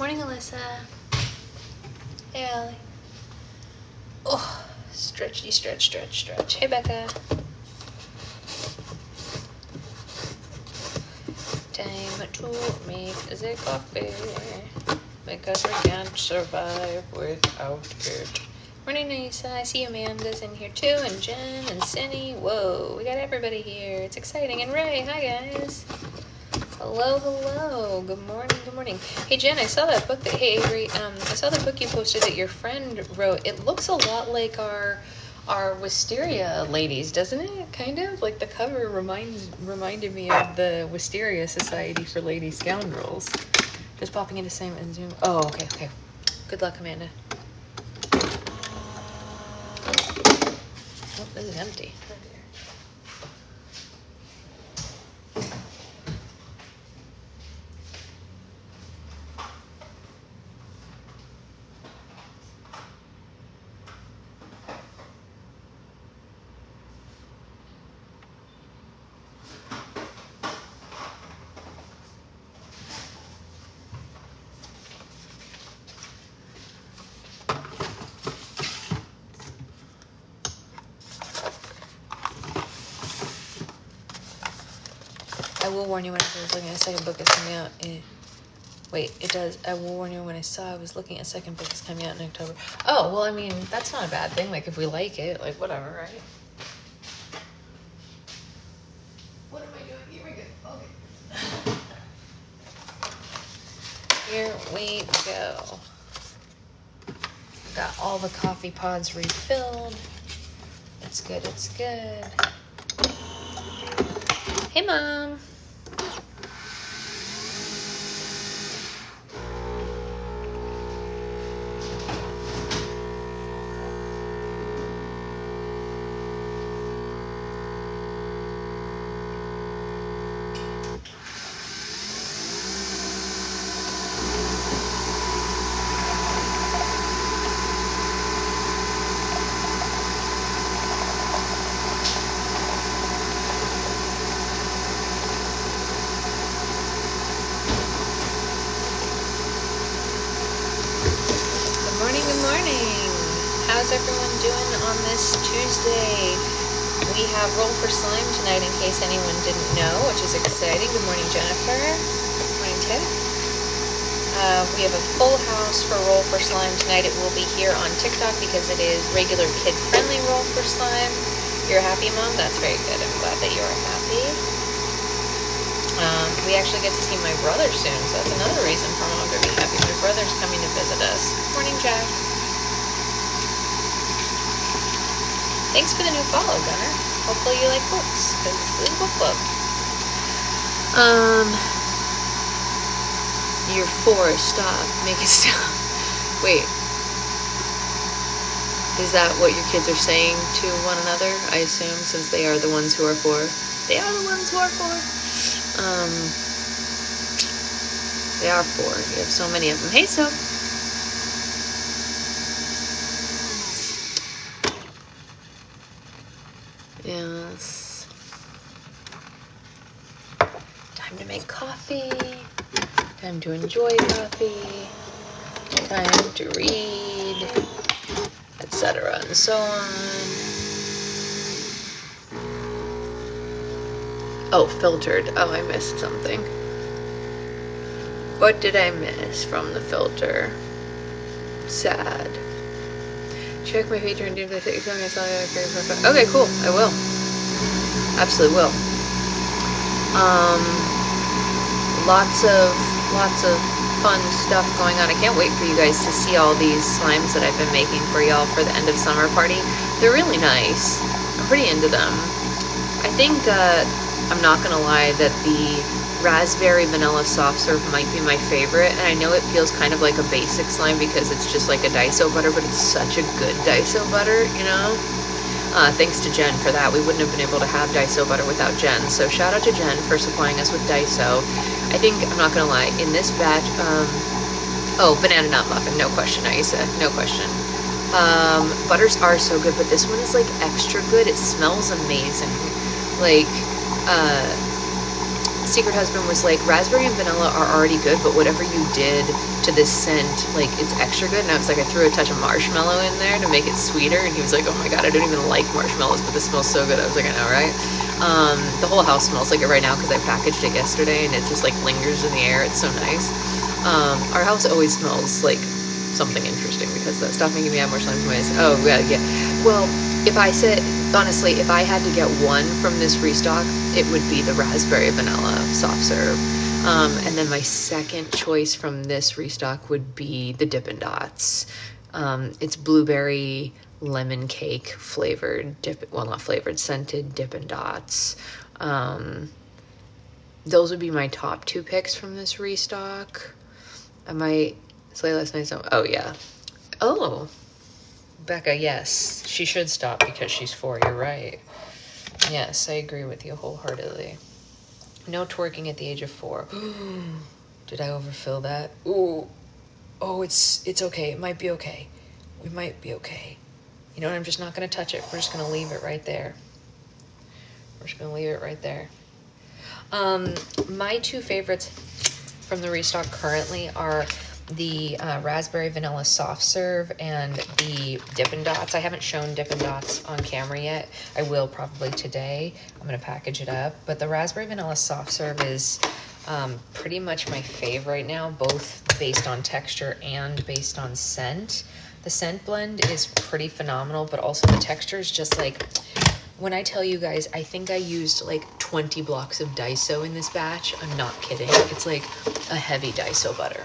morning, Alyssa. Hey, Allie. Oh, stretchy, stretch. Hey, Becca. Time to make the coffee because we can't survive without it. Morning, Nisa. I see Amanda's in here too, and Jen and Cindy. Whoa, we got everybody here. It's exciting. And Ray, hi guys. Hello. Good morning. Hey Jen, I saw that book that Avery, I saw the book you posted that your friend wrote. It looks a lot like our Wisteria ladies, doesn't it? Kind of like the cover reminded me of the Wisteria Society for Lady Scoundrels. Just popping into same and Zoom. Oh, okay. Good luck, Amanda. Oh, this is empty. I will warn you when I was looking at a second book that's coming out in... Wait, it does. I will warn you when I was looking at a second book that's coming out in October. Oh, well, I mean, that's not a bad thing. Like, if we like it, like, whatever, right? What am I doing? Here we go. Okay. Here we go. Got all the coffee pods refilled. It's good. Hey, Mom. How's everyone doing on this Tuesday? We have Roll for Slime tonight in case anyone didn't know, which is exciting. Good morning, Jennifer. Good morning, Tiff. We have a full house for Roll for Slime tonight. It will be here on TikTok because it is regular kid-friendly Roll for Slime. You're happy, Mom? That's very good. I'm glad that you're happy. We actually get to see my brother soon, so that's another reason for Mom to be happy. My brother's coming to visit us. Good morning, Jack. Thanks for the new follow, Gunner. Hopefully you like books, because this is a book club. You're 4, stop. Make it stop. Wait. Is that what your kids are saying to one another? I assume, since they are the ones who are 4. They are the ones who are 4. They are 4. You have so many of them. Hey, Soap. Yes. Time to make coffee. Time to enjoy coffee. Time to read, etc. and so on. Oh, filtered. Oh, I missed something. What did I miss from the filter? Sad. Check my feature and do the thing. Okay, cool. I will. Absolutely will. Lots of fun stuff going on. I can't wait for you guys to see all these slimes that I've been making for y'all for the end of summer party. They're really nice. I'm pretty into them. I think I'm not gonna lie that the raspberry vanilla soft serve might be my favorite, and I know it feels kind of like a basic slime because it's just like a Daiso butter, but it's such a good Daiso butter, you know? Thanks to Jen for that. We wouldn't have been able to have Daiso butter without Jen, so shout out to Jen for supplying us with Daiso. I think, I'm not gonna lie, in this batch, oh, banana nut muffin, no question, Aisa, no question. Butters are so good, but this one is like extra good. It smells amazing. Like, Secret Husband was like, raspberry and vanilla are already good, but whatever you did to this scent, like, it's extra good. And I was like, I threw a touch of marshmallow in there to make it sweeter. And he was like, oh my God, I don't even like marshmallows, but this smells so good. I was like, I know, right? The whole house smells like it right now because I packaged it yesterday and it just like lingers in the air. It's so nice. Our house always smells like something interesting because that stuff making me have more slime toys. Oh yeah, yeah. Well, if I said, honestly, if I had to get one from this restock, it would be the raspberry vanilla soft serve. And then my second choice from this restock would be the Dippin' Dots. It's blueberry lemon cake flavored, well, not flavored, scented Dippin' Dots. Those would be my top two picks from this restock. I might say last night's, oh yeah. Oh, Becca, yes, she should stop because she's 4, you're right. Yes, I agree with you wholeheartedly. No twerking at the age of 4. Did I overfill that? Ooh. Oh, it's okay. It might be okay. We might be okay. You know what? I'm just not going to touch it. We're just going to leave it right there. We're just going to leave it right there. My two favorites from the restock currently are the raspberry vanilla soft serve and the Dippin' Dots. I haven't shown Dippin' Dots on camera yet. I will probably today. I'm going to package it up. But the raspberry vanilla soft serve is pretty much my fave right now, both based on texture and based on scent. The scent blend is pretty phenomenal, but also the texture is just like, when I tell you guys, I think I used like 20 blocks of Daiso in this batch. I'm not kidding. It's like a heavy Daiso butter.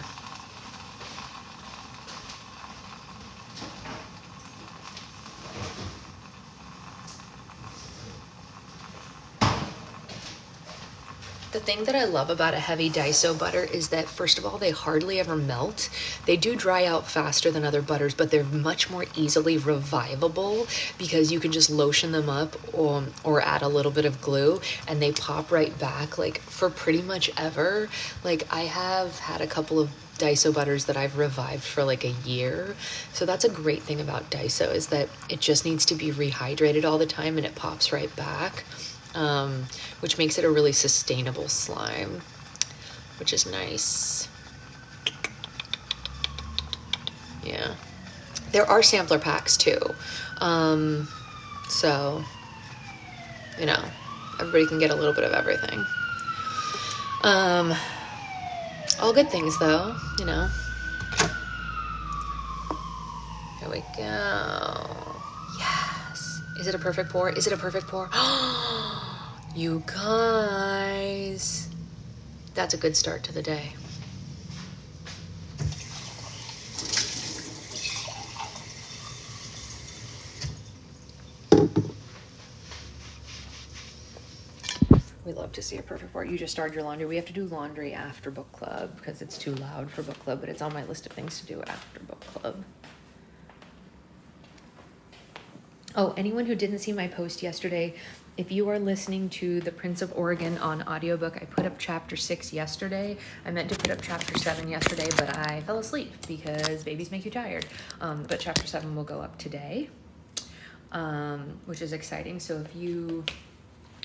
The thing that I love about a heavy Daiso butter is that, first of all, they hardly ever melt. They do dry out faster than other butters, but they're much more easily revivable because you can just lotion them up or add a little bit of glue and they pop right back, like, for pretty much ever. Like, I have had a couple of Daiso butters that I've revived for like a year. So that's a great thing about Daiso, is that it just needs to be rehydrated all the time and it pops right back. Which makes it a really sustainable slime, which is nice. Yeah. There are sampler packs too. So, you know, everybody can get a little bit of everything. All good things though, you know. Here we go. Yes. Is it a perfect pour? Is it a perfect pour? You guys, that's a good start to the day. We love to see a perfect pour. You just started your laundry. We have to do laundry after book club because it's too loud for book club, but it's on my list of things to do after book club. Oh, anyone who didn't see my post yesterday, if you are listening to The Prince of Oregon on audiobook, I put up chapter 6 yesterday. I meant to put up chapter 7 yesterday, but I fell asleep because babies make you tired. But chapter 7 will go up today, which is exciting. So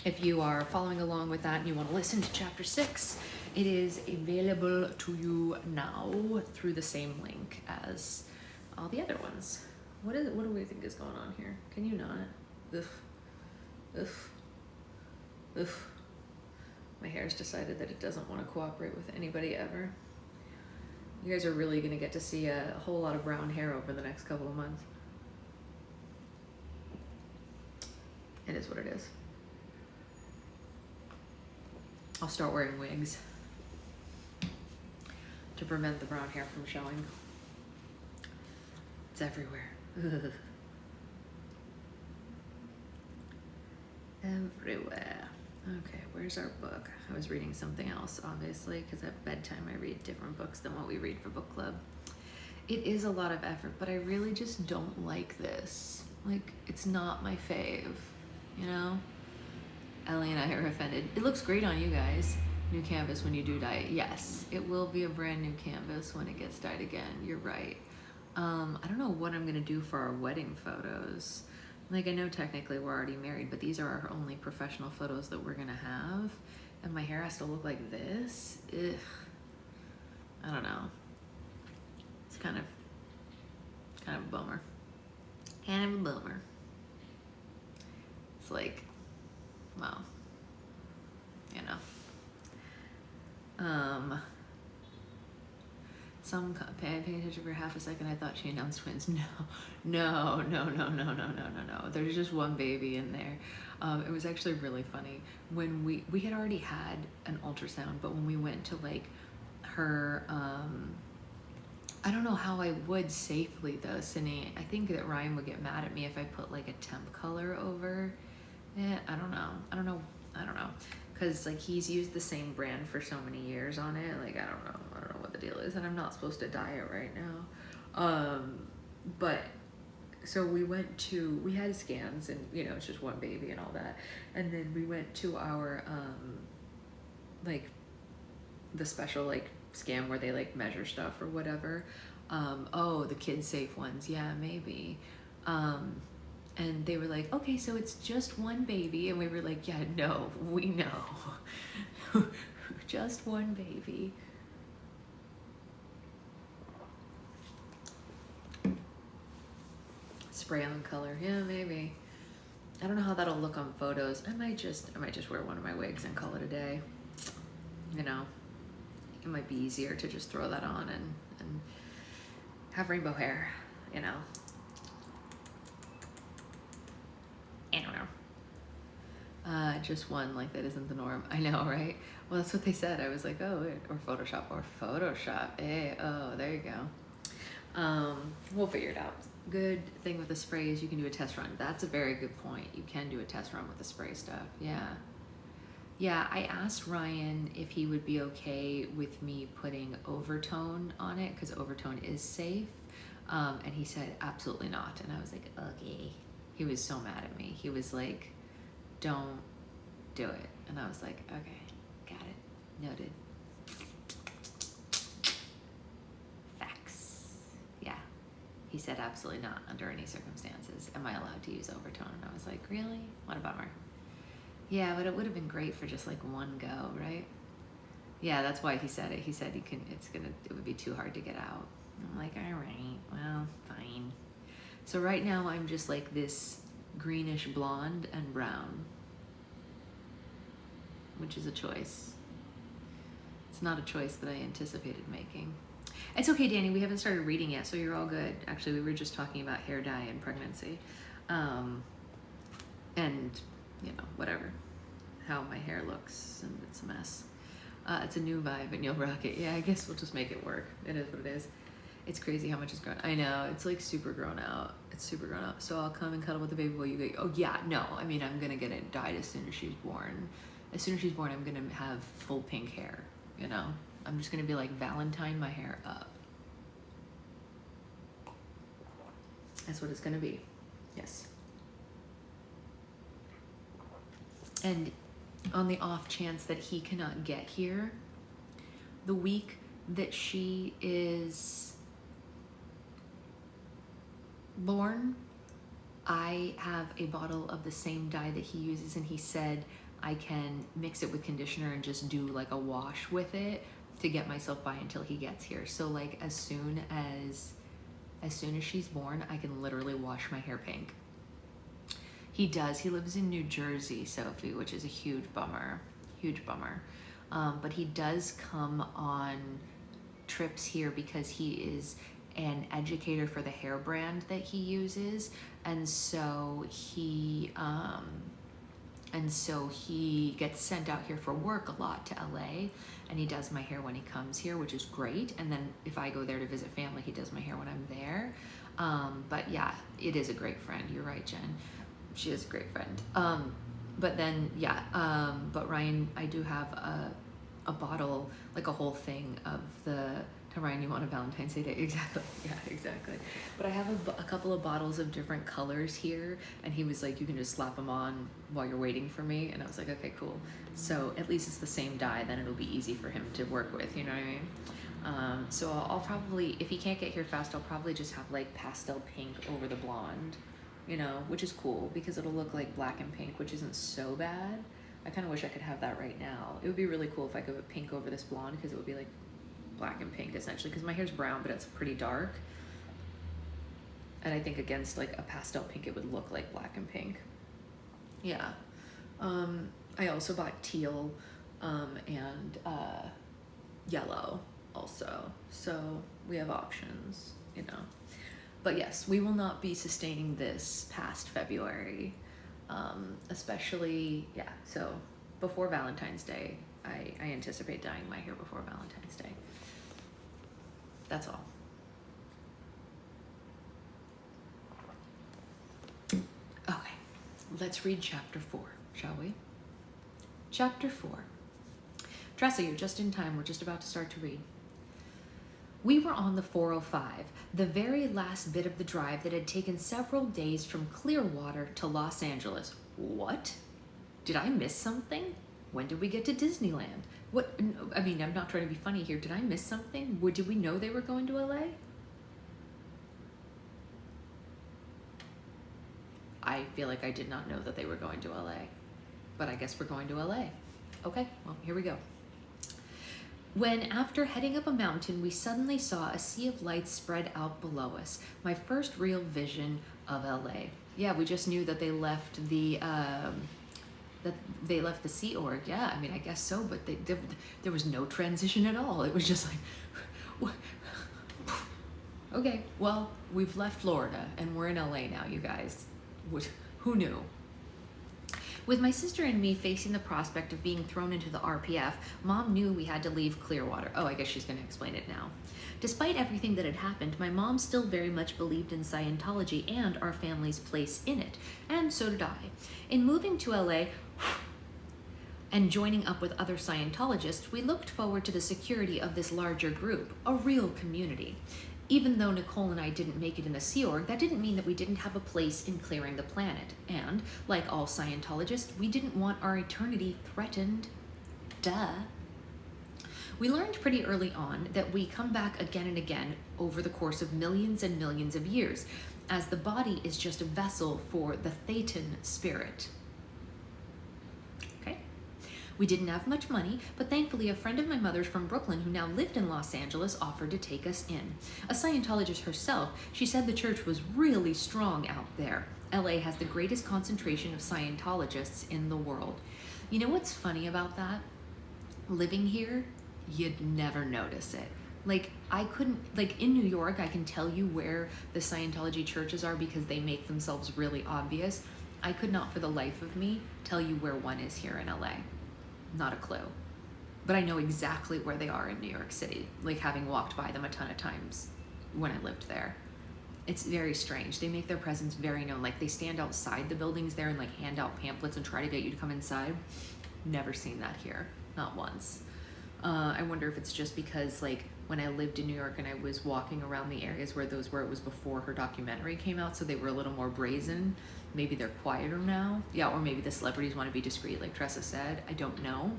if you are following along with that and you want to listen to chapter 6, it is available to you now through the same link as all the other ones. What do we think is going on here? Can you not? Ugh. My hair's decided that it doesn't want to cooperate with anybody ever. You guys are really going to get to see a whole lot of brown hair over the next couple of months. It is what it is. I'll start wearing wigs to prevent the brown hair from showing. It's everywhere. Ugh. Everywhere. Okay, where's our book? I was reading something else, obviously, because at bedtime I read different books than what we read for book club. It is a lot of effort, but I really just don't like this. Like, it's not my fave, you know? Ellie and I are offended. It looks great on you guys. New canvas when you do dye it. Yes, it will be a brand new canvas when it gets dyed again. You're right. I don't know what I'm gonna do for our wedding photos. Like, I know technically we're already married, but these are our only professional photos that we're gonna have. and my hair has to look like this. Ugh. I don't know. It's kind of a bummer. Kind of a bummer. It's like, well, you know. Some paying attention for half a second. I thought she announced twins. No. There's just one baby in there. It was actually really funny when we had already had an ultrasound, but when we went to like her, I don't know how I would safely though, Sydney. I think that Ryan would get mad at me if I put like a temp color over it. I don't know. Cause like he's used the same brand for so many years on it. Like, I don't know what the deal is, and I'm not supposed to dye it right now. But so we had scans, and you know, it's just one baby and all that. And then we went to our, like the special like scan where they like measure stuff or whatever. Oh, the kid safe ones. Yeah, maybe. And they were like, okay, so it's just one baby. And we were like, yeah, no, we know. Just one baby. Spray on color. Yeah, maybe. I don't know how that'll look on photos. I might just wear one of my wigs and call it a day. You know, it might be easier to just throw that on and have rainbow hair, you know. I don't know. Just one, like that isn't the norm. I know, right? Well, that's what they said. I was like, oh, or Photoshop. Hey, oh, there you go. We'll figure it out. Good thing with the spray is you can do a test run. That's a very good point. You can do a test run with the spray stuff. Yeah, I asked Ryan if he would be okay with me putting overtone on it, because overtone is safe. And he said, absolutely not. And I was like, okay. He was so mad at me. He was like, don't do it. And I was like, okay, got it, noted. Facts. Yeah. He said, absolutely not under any circumstances. Am I allowed to use overtone? And I was like, really? What a bummer. Yeah, but it would have been great for just like one go, right? Yeah, that's why he said it. He said it would be too hard to get out. I'm like, all right, well, fine. So right now I'm just like this greenish blonde and brown, which is a choice. It's not a choice that I anticipated making. It's okay, Danny, we haven't started reading yet, so you're all good. Actually, we were just talking about hair dye and pregnancy. And, you know, whatever, how my hair looks, and it's a mess. It's a new vibe and you'll rock it. Yeah, I guess we'll just make it work. It is what it is. It's crazy how much is grown. I know, it's like super grown out. It's super grown out. So I'll come and cuddle with the baby while you go, oh yeah, no. I mean, I'm gonna get it dyed as soon as she's born. As soon as she's born, I'm gonna have full pink hair, you know? I'm just gonna be like Valentine my hair up. That's what it's gonna be, yes. And on the off chance that he cannot get here, the week that she is born, I have a bottle of the same dye that he uses, and he said I can mix it with conditioner and just do like a wash with it to get myself by until he gets here. So like as soon as she's born, I can literally wash my hair pink. He does. He lives in New Jersey, Sophie, which is a huge bummer. But he does come on trips here because he is an educator for the hair brand that he uses, and so he gets sent out here for work a lot to LA, and he does my hair when he comes here, which is great. And then if I go there to visit family, he does my hair when I'm there. But yeah, it is a great friend. You're right, Jen. She is a great friend. But then, yeah, but Ryan, I do have a bottle, like a whole thing of the, to Ryan, you want a Valentine's Day? Exactly, yeah, exactly. But I have a couple of bottles of different colors here, and he was like, you can just slap them on while you're waiting for me. And I was like, okay, cool. So at least it's the same dye, then it'll be easy for him to work with, you know what I mean? So I'll probably, if he can't get here fast, I'll probably just have like pastel pink over the blonde, you know, which is cool because it'll look like black and pink, which isn't so bad. I kind of wish I could have that right now. It would be really cool if I could put pink over this blonde, because it would be like black and pink essentially, because my hair's brown, but it's pretty dark. And I think against like a pastel pink, it would look like black and pink. Yeah. I also bought teal and yellow also. So we have options, you know. But yes, we will not be sustaining this past February. Especially, yeah, so before Valentine's Day, I anticipate dyeing my hair before Valentine's Day. That's all. Okay, let's read chapter 4, shall we? Chapter 4. Tressa, you're just in time. We're just about to start to read. We were on the 405, the very last bit of the drive that had taken several days from Clearwater to Los Angeles. What? Did I miss something? When did we get to Disneyland? What? I mean, I'm not trying to be funny here. Did I miss something? Did we know they were going to LA? I feel like I did not know that they were going to LA, but I guess we're going to LA. Okay, well, here we go. When, after heading up a mountain, we suddenly saw a sea of lights spread out below us. My first real vision of LA. Yeah, we just knew that they left the Sea Org. Yeah, I mean, I guess so, but there was no transition at all. It was just like, okay, well, we've left Florida and we're in LA now, you guys. Who knew? With my sister and me facing the prospect of being thrown into the RPF, Mom knew we had to leave Clearwater. Oh, I guess she's going to explain it now. Despite everything that had happened, my mom still very much believed in Scientology and our family's place in it, and so did I. In moving to LA and joining up with other Scientologists, we looked forward to the security of this larger group, a real community. Even though Nicole and I didn't make it in the Sea Org, that didn't mean that we didn't have a place in clearing the planet. And, like all Scientologists, we didn't want our eternity threatened. Duh. We learned pretty early on that we come back again and again over the course of millions and millions of years, as the body is just a vessel for the Thetan spirit. We didn't have much money, but thankfully a friend of my mother's from Brooklyn who now lived in Los Angeles offered to take us in. A Scientologist herself, she said the church was really strong out there. LA has the greatest concentration of Scientologists in the world. You know what's funny about that? Living here, you'd never notice it. Like, I couldn't, like in New York, I can tell you where the Scientology churches are because they make themselves really obvious. I could not for the life of me tell you where one is here in LA. Not a clue. But I know exactly where they are in New York City, like having walked by them a ton of times when I lived there. It's very strange. They make their presence very known. Like they stand outside the buildings there and like hand out pamphlets and try to get you to come inside. Never seen that here. Not once. I wonder if it's just because like when I lived in New York and I was walking around the areas where those were, it was before her documentary came out, so they were a little more brazen. Maybe they're quieter now. Yeah, or maybe the celebrities want to be discreet, like Tressa said. I don't know.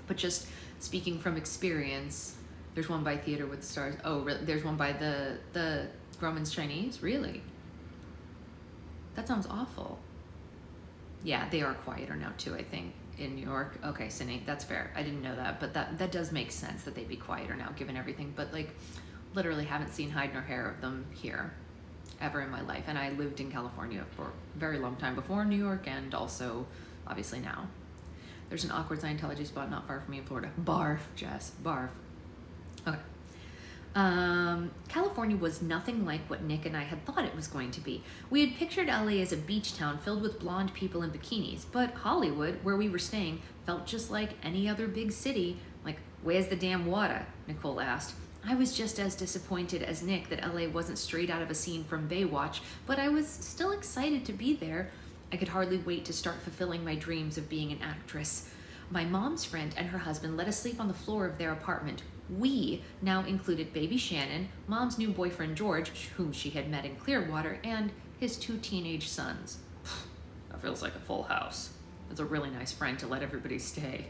But just speaking from experience, there's one by Theater with Stars. Oh, there's one by the Grauman's Chinese? Really? That sounds awful. Yeah, they are quieter now too, I think, in New York. Okay, Sydney, that's fair. I didn't know that, but that does make sense that they'd be quieter now given everything. But like, literally haven't seen hide nor hair of them here ever in my life. And I lived in California for a very long time before New York and also obviously now. There's an awkward Scientology spot not far from me in Florida. Barf, Jess, barf. Okay. California was nothing like what Nick and I had thought it was going to be. We had pictured LA as a beach town filled with blonde people in bikinis, but Hollywood, where we were staying, felt just like any other big city. Like, where's the damn water? Nicole asked. I was just as disappointed as Nick that LA wasn't straight out of a scene from Baywatch, but I was still excited to be there. I could hardly wait to start fulfilling my dreams of being an actress. My mom's friend and her husband let us sleep on the floor of their apartment. We now included baby Shannon, Mom's new boyfriend George, whom she had met in Clearwater, and his 2 teenage sons. That feels like a full house. It's a really nice friend to let everybody stay.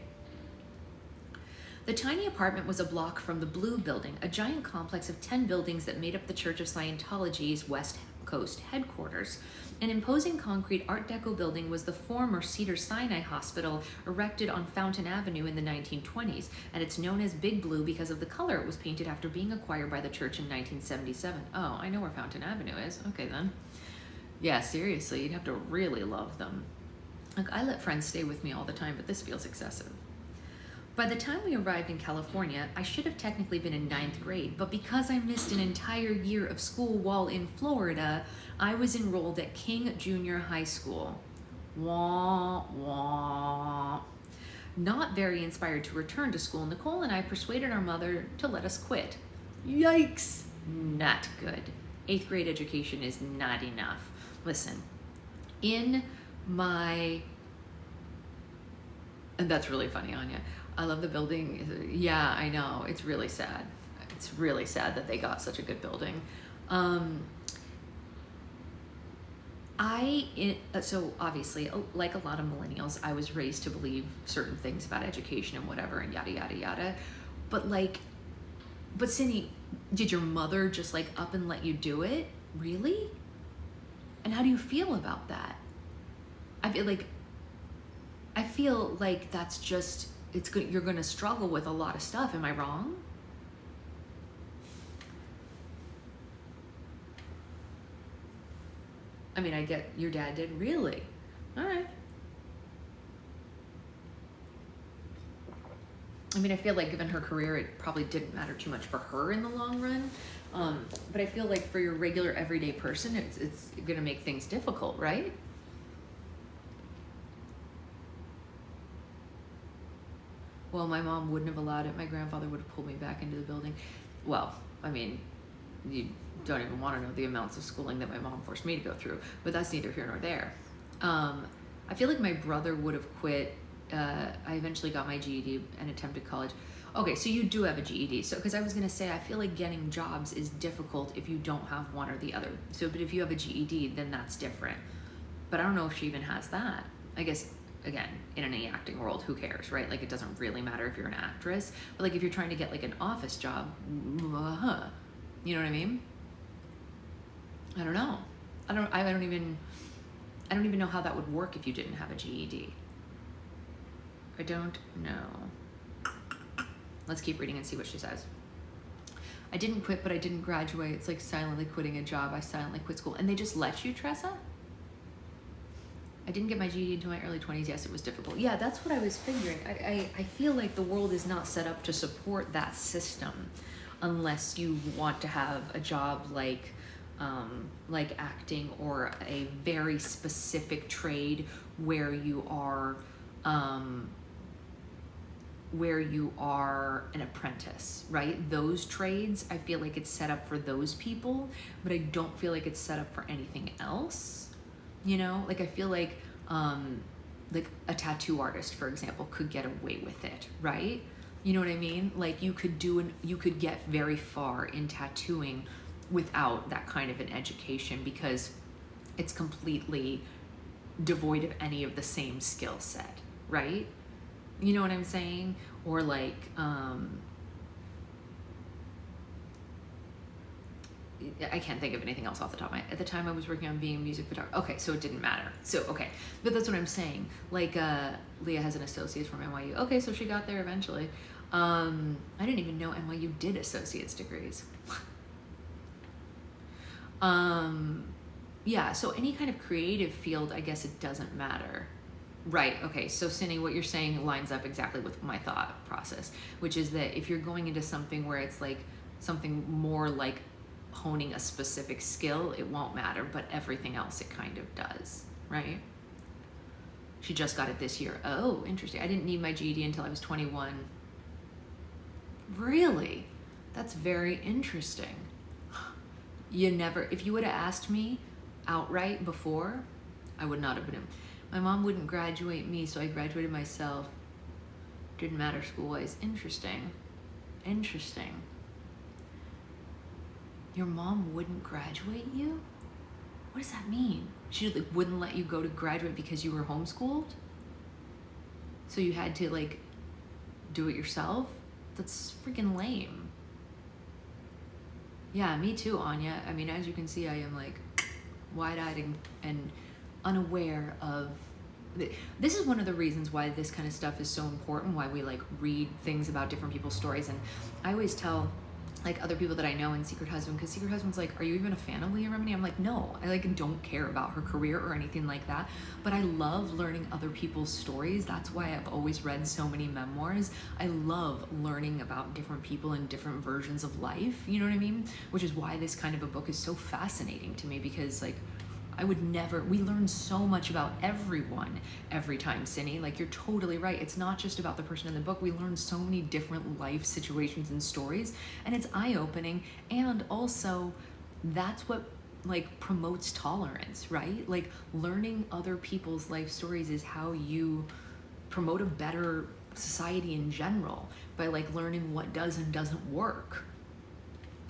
The tiny apartment was a block from the Blue Building, a giant complex of 10 buildings that made up the Church of Scientology's West Coast headquarters. An imposing concrete Art Deco building was the former Cedars-Sinai Hospital, erected on Fountain Avenue in the 1920s, and it's known as Big Blue because of the color it was painted after being acquired by the church in 1977. Oh, I know where Fountain Avenue is. Okay, then. Yeah, seriously, you'd have to really love them. Look, I let friends stay with me all the time, but this feels excessive. By the time we arrived in California, I should have technically been in 9th grade, but because I missed an entire year of school while in Florida, I was enrolled at King Junior High School. Wah, wah. Not very inspired to return to school, Nicole and I persuaded our mother to let us quit. Yikes! Not good. 8th grade education is not enough. Listen, and that's really funny, Anya. I love the building. Yeah, I know. It's really sad. It's really sad that they got such a good building. So obviously, like a lot of millennials, I was raised to believe certain things about education and whatever and yada, yada, yada. But Cindy, did your mother just like up and let you do it? Really? And how do you feel about that? I feel like that's just, it's good. You're going to struggle with a lot of stuff. Am I wrong? I mean, I get your dad did. Really? All right. I mean, I feel like given her career, it probably didn't matter too much for her in the long run. But I feel like for your regular everyday person, it's going to make things difficult, right? Well, my mom wouldn't have allowed it. My grandfather would have pulled me back into the building. Well, I mean, you don't even want to know the amounts of schooling that my mom forced me to go through, but that's neither here nor there. I feel like my brother would have quit. I eventually got my GED and attempted college. Okay, so you do have a GED. So, because I was going to say, I feel like getting jobs is difficult if you don't have one or the other. So, but if you have a GED, then that's different. But I don't know if she even has that. I guess, again, in any acting world, who cares, right? Like, it doesn't really matter if you're an actress. But like, if you're trying to get like an office job, you know what I mean? I don't know. I don't even know how that would work if you didn't have a GED. I don't know. Let's keep reading and see what she says. I didn't quit, but I didn't graduate. It's like silently quitting a job. I silently quit school. And they just let you, Tressa? I didn't get my GED until my early 20s. Yes, it was difficult. Yeah, that's what I was figuring. I feel like the world is not set up to support that system unless you want to have a job like acting or a very specific trade where you are an apprentice, right? Those trades, I feel like it's set up for those people, but I don't feel like it's set up for anything else. You know, like I feel like a tattoo artist, for example, could get away with it, right? You know what I mean? Like you could get very far in tattooing without that kind of an education because it's completely devoid of any of the same skill set, right? You know what I'm saying? Or like, I can't think of anything else off the top of my head. At the time I was working on being a music photographer. Okay, so it didn't matter. So, okay. But that's what I'm saying. Like, Leah has an associate's from NYU. Okay, so she got there eventually. I didn't even know NYU did associate's degrees. Yeah, so any kind of creative field, I guess it doesn't matter. Right, okay, so Cindy, what you're saying lines up exactly with my thought process, which is that if you're going into something where it's like something more like honing a specific skill, it won't matter, but everything else it kind of does, right? She just got it this year. Oh, interesting. I didn't need my GED until I was 21. Really? That's very interesting. If you would have asked me outright before, I would not have been. My mom wouldn't graduate me, so I graduated myself. Didn't matter school-wise. Interesting. Interesting. Your mom wouldn't graduate you? What does that mean? She like wouldn't let you go to graduate because you were homeschooled? So you had to like do it yourself? That's freaking lame. Yeah, me too, Anya. I mean, as you can see, I am like wide-eyed and unaware of. This is one of the reasons why this kind of stuff is so important, why we like read things about different people's stories. And I always tell like other people that I know in Secret Husband, because Secret Husband's like, are you even a fan of Leah Remini? I'm like, no, I like don't care about her career or anything like that, but I love learning other people's stories. That's why I've always read so many memoirs. I love learning about different people and different versions of life, you know what I mean? Which is why this kind of a book is so fascinating to me, because like we learn so much about everyone every time, Cindy. Like, you're totally right. It's not just about the person in the book. We learn so many different life situations and stories, and it's eye-opening. And also, that's what like promotes tolerance, right? Like, learning other people's life stories is how you promote a better society in general, by like learning what does and doesn't work.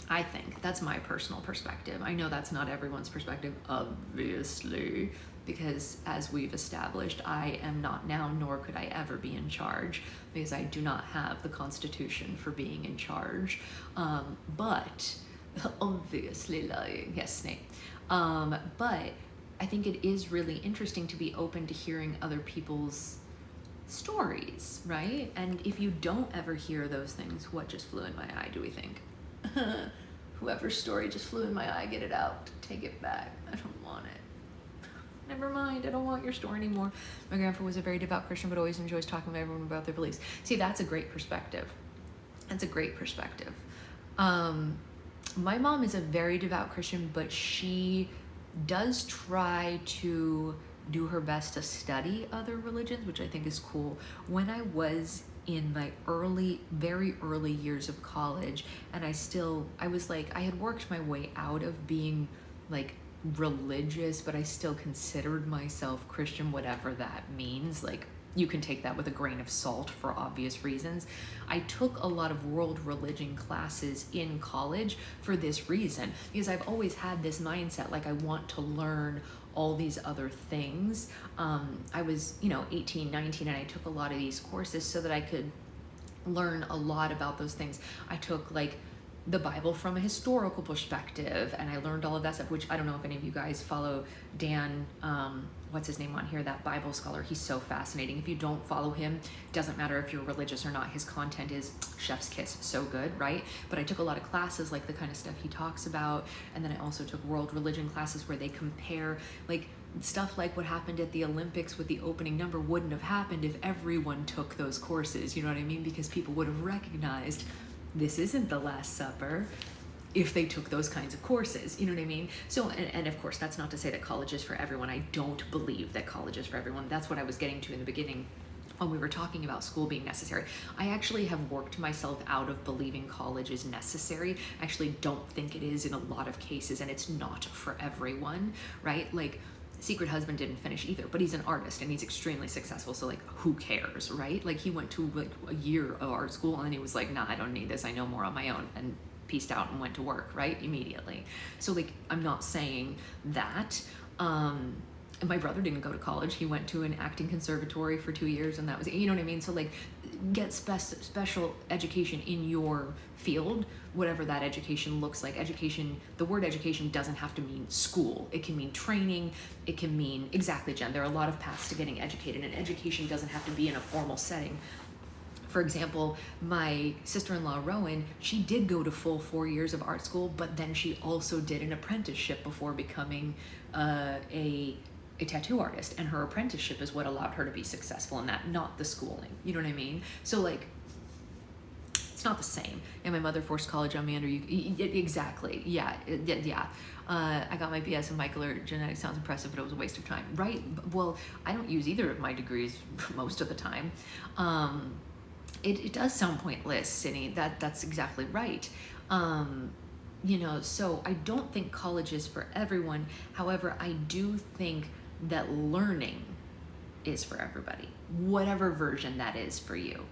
I think that's my personal perspective. I know that's not everyone's perspective, obviously, because as we've established, I am not now, nor could I ever be in charge, because I do not have the constitution for being in charge. But obviously lying, yes, Snake. But I think it is really interesting to be open to hearing other people's stories, right? And if you don't ever hear those things, what just flew in my eye, do we think? Whoever's story just flew in my eye, get it out, take it back. I don't want it. Never mind, I don't want your story anymore. My grandpa was a very devout Christian, but always enjoys talking with everyone about their beliefs. See, that's a great perspective. That's a great perspective. My mom is a very devout Christian, but she does try to do her best to study other religions, which I think is cool. When I was in my very early years of college, and I was like, I had worked my way out of being like religious, but I still considered myself Christian, whatever that means. Like, you can take that with a grain of salt for obvious reasons. I took a lot of world religion classes in college for this reason, because I've always had this mindset, like, I want to learn all these other things. I was, 18, 19, and I took a lot of these courses so that I could learn a lot about those things. I took like the Bible from a historical perspective, and I learned all of that stuff, which I don't know if any of you guys follow Dan, what's his name on here, that Bible scholar. He's so fascinating. If you don't follow him, doesn't matter if you're religious or not, his content is chef's kiss, so good, right? But I took a lot of classes, like the kind of stuff he talks about, and then I also took world religion classes where they compare, like, stuff like what happened at the Olympics with the opening number wouldn't have happened if everyone took those courses, you know what I mean? Because people would have recognized this isn't the Last Supper if they took those kinds of courses, you know what I mean? So, and of course, that's not to say that college is for everyone. I don't believe that college is for everyone. That's what I was getting to in the beginning when we were talking about school being necessary. I actually have worked myself out of believing college is necessary. I actually don't think it is in a lot of cases, and it's not for everyone, right? Like, Secret Husband didn't finish either, but he's an artist and he's extremely successful, so like, who cares, right? Like, he went to like a year of art school and then he was like, nah, I don't need this, I know more on my own, and peaced out and went to work, right? Immediately. So like, I'm not saying that. And my brother didn't go to college. He went to an acting conservatory for 2 years, and that was, you know what I mean? So like, get special education in your field, whatever that education looks like. Education, the word education doesn't have to mean school. It can mean training. It can mean, exactly, Jen, there are a lot of paths to getting educated, and education doesn't have to be in a formal setting. For example, my sister-in-law, Rowan, she did go to full 4 years of art school, but then she also did an apprenticeship before becoming a tattoo artist, and her apprenticeship is what allowed her to be successful in that, not the schooling. You know what I mean? So like, it's not the same. And my mother forced college on me under exactly. Yeah. I got my BS in molecular genetics. Sounds impressive, but it was a waste of time, right? Well, I don't use either of my degrees most of the time. It does sound pointless, Sydney. That's exactly right. So I don't think college is for everyone. However, I do think that learning is for everybody, whatever version that is for you.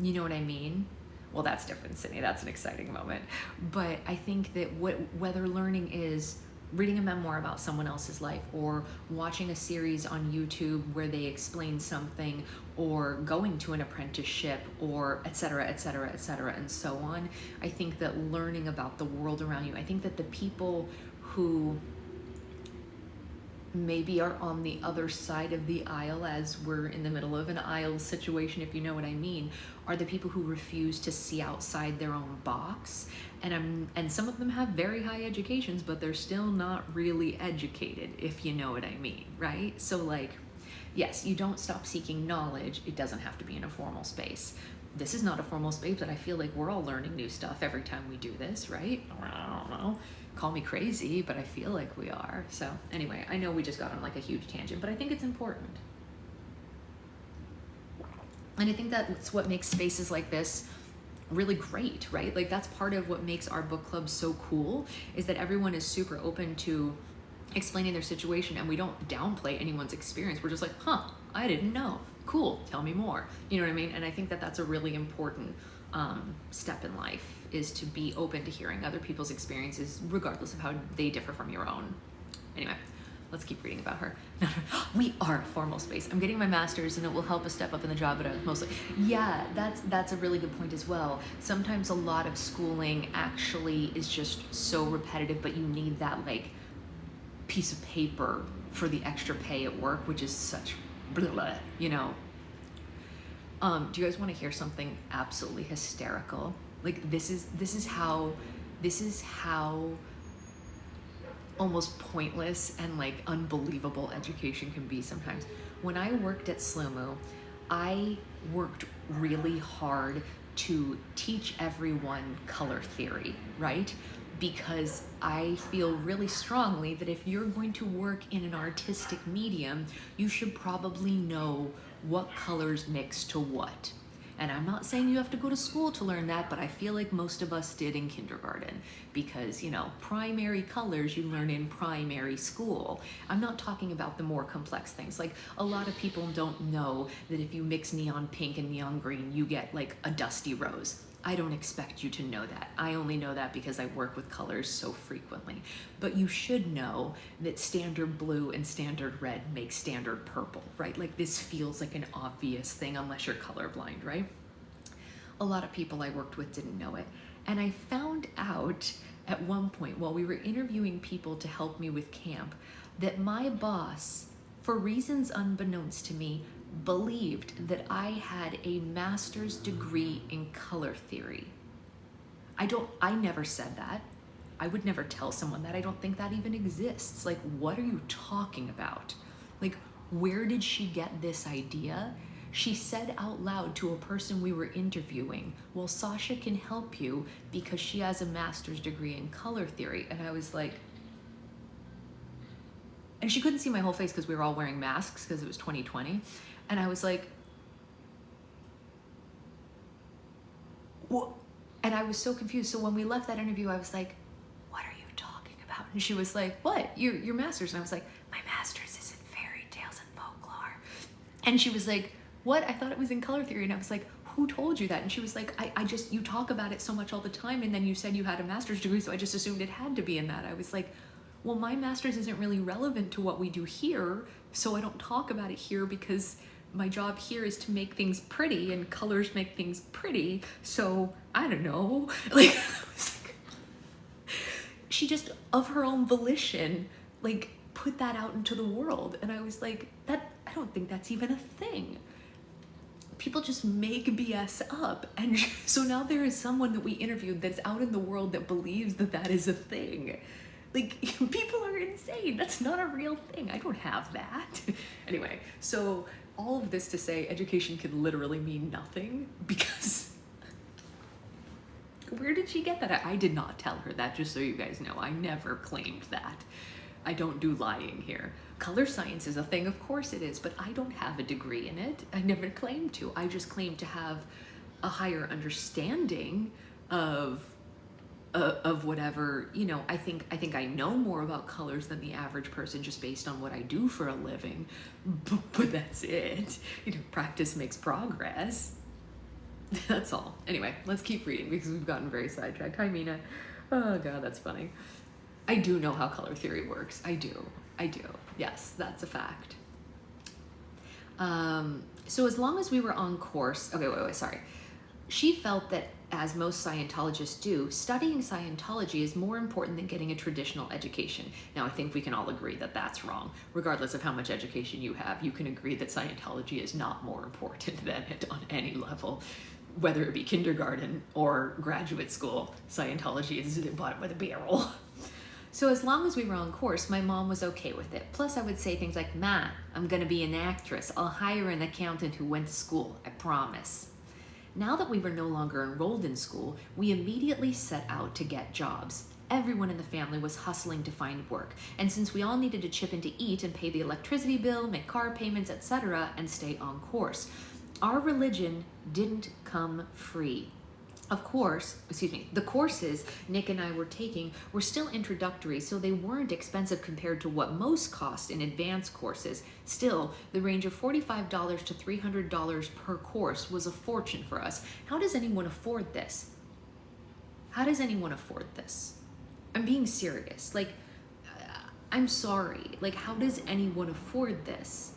You know what I mean? Well, that's different, Sydney. That's an exciting moment. But I think that whether learning is reading a memoir about someone else's life, or watching a series on YouTube where they explain something, or going to an apprenticeship, or et cetera, et cetera, et cetera, and so on. I think that learning about the world around you, I think that the people who maybe are on the other side of the aisle, as we're in the middle of an aisle situation, if you know what I mean, are the people who refuse to see outside their own box. And some of them have very high educations, but they're still not really educated, if you know what I mean, right? So like, yes, you don't stop seeking knowledge. It doesn't have to be in a formal space. This is not a formal space, but I feel like we're all learning new stuff every time we do this, right? I don't know. Call me crazy, but I feel like we are. So anyway, I know we just got on like a huge tangent, but I think it's important. And I think that's what makes spaces like this really great, right? Like that's part of what makes our book club so cool, is that everyone is super open to explaining their situation, and we don't downplay anyone's experience. We're just like, huh, I didn't know. Cool, tell me more. You know what I mean? And I think that that's a really important step in life, is to be open to hearing other people's experiences, regardless of how they differ from your own. Anyway, let's keep reading about her. We are a formal space. I'm getting my master's and it will help us step up in the job, but mostly, yeah, that's a really good point as well. Sometimes a lot of schooling actually is just so repetitive, but you need that like piece of paper for the extra pay at work, which is such blah, blah, you know. Do you guys want to hear something absolutely hysterical? Like this is how almost pointless and like unbelievable education can be sometimes. When I worked at SLUMU, I worked really hard to teach everyone color theory, right? Because I feel really strongly that if you're going to work in an artistic medium, you should probably know what colors mix to what. And I'm not saying you have to go to school to learn that, but I feel like most of us did in kindergarten, because, you know, primary colors you learn in primary school. I'm not talking about the more complex things. Like a lot of people don't know that if you mix neon pink and neon green, you get like a dusty rose. I don't expect you to know that. I only know that because I work with colors so frequently. But you should know that standard blue and standard red make standard purple, right? Like this feels like an obvious thing unless you're colorblind, right? A lot of people I worked with didn't know it. And I found out at one point while we were interviewing people to help me with camp that my boss, for reasons unbeknownst to me, believed that I had a master's degree in color theory. I never said that. I would never tell someone that. I don't think that even exists. Like, what are you talking about? Like, where did she get this idea? She said out loud to a person we were interviewing, well, Sasha can help you because she has a master's degree in color theory. And I was like, and she couldn't see my whole face because we were all wearing masks because it was 2020. And I was like, what? And I was so confused. So when we left that interview, I was like, what are you talking about? And she was like, what? Your master's? And I was like, my master's is in fairy tales and folklore. And she was like, what? I thought it was in color theory. And I was like, who told you that? And she was like, I just, you talk about it so much all the time. And then you said you had a master's degree, so I just assumed it had to be in that. I was like, well, my master's isn't really relevant to what we do here, so I don't talk about it here because my job here is to make things pretty, and colors make things pretty, so I don't know. Like, she just, of her own volition, like, put that out into the world. And I was like, I don't think that's even a thing. People just make BS up. And so now there is someone that we interviewed that's out in the world that believes that that is a thing. Like, people are insane. That's not a real thing. I don't have that. Anyway, so all of this to say education can literally mean nothing, because where did she get that? I did not tell her that, just so you guys know. I never claimed that. I don't do lying here. Color science is a thing, of course it is, but I don't have a degree in it. I never claimed to. I just claimed to have a higher understanding of whatever, you know. I think I know more about colors than the average person just based on what I do for a living, but that's it. You know, practice makes progress. That's all. Anyway, let's keep reading because we've gotten very sidetracked. Hi, Mina. Oh God, that's funny. I do know how color theory works. I do. Yes, that's a fact. So as long as we were on course, okay, wait, sorry. She felt that as most Scientologists do, studying Scientology is more important than getting a traditional education. Now, I think we can all agree that that's wrong. Regardless of how much education you have, you can agree that Scientology is not more important than it on any level. Whether it be kindergarten or graduate school, Scientology is bought by the barrel. So as long as we were on course, my mom was okay with it. Plus I would say things like, "Ma, I'm gonna be an actress. I'll hire an accountant who went to school, I promise." Now that we were no longer enrolled in school, we immediately set out to get jobs. Everyone in the family was hustling to find work, and since we all needed to chip in to eat and pay the electricity bill, make car payments, etc., and stay on course, our religion didn't come free. Of course, the courses Nick and I were taking were still introductory, so they weren't expensive compared to what most cost in advanced courses. Still, the range of $45 to $300 per course was a fortune for us. How does anyone afford this? How does anyone afford this? I'm being serious. Like, I'm sorry. Like, how does anyone afford this?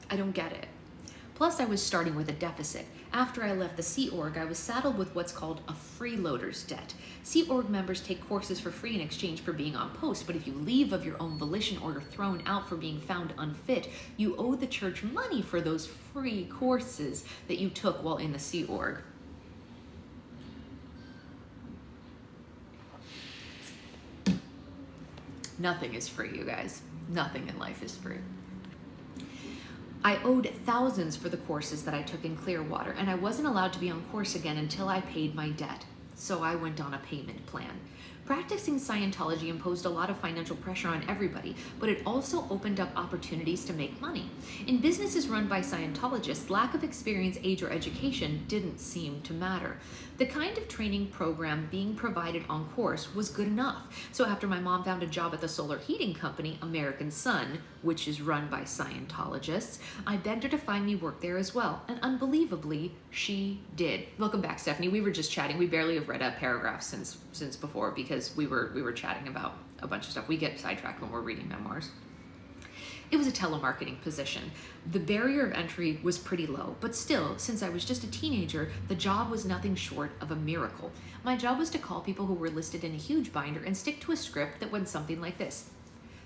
I don't get it. Plus, I was starting with a deficit. After I left the Sea Org, I was saddled with what's called a freeloader's debt. Sea Org members take courses for free in exchange for being on post, but if you leave of your own volition or you're thrown out for being found unfit, you owe the church money for those free courses that you took while in the Sea Org. Nothing is free, you guys. Nothing in life is free. I owed thousands for the courses that I took in Clearwater, and I wasn't allowed to be on course again until I paid my debt. So I went on a payment plan. Practicing Scientology imposed a lot of financial pressure on everybody, but it also opened up opportunities to make money. In businesses run by Scientologists, lack of experience, age, or education didn't seem to matter. The kind of training program being provided on course was good enough. So after my mom found a job at the solar heating company, American Sun, which is run by Scientologists, I begged her to find me work there as well. And unbelievably, she did. Welcome back, Stephanie. We were just chatting. We barely have read a paragraph since before because we were chatting about a bunch of stuff. We get sidetracked when we're reading memoirs. It was a telemarketing position. The barrier of entry was pretty low, but still, since I was just a teenager, the job was nothing short of a miracle. My job was to call people who were listed in a huge binder and stick to a script that went something like this.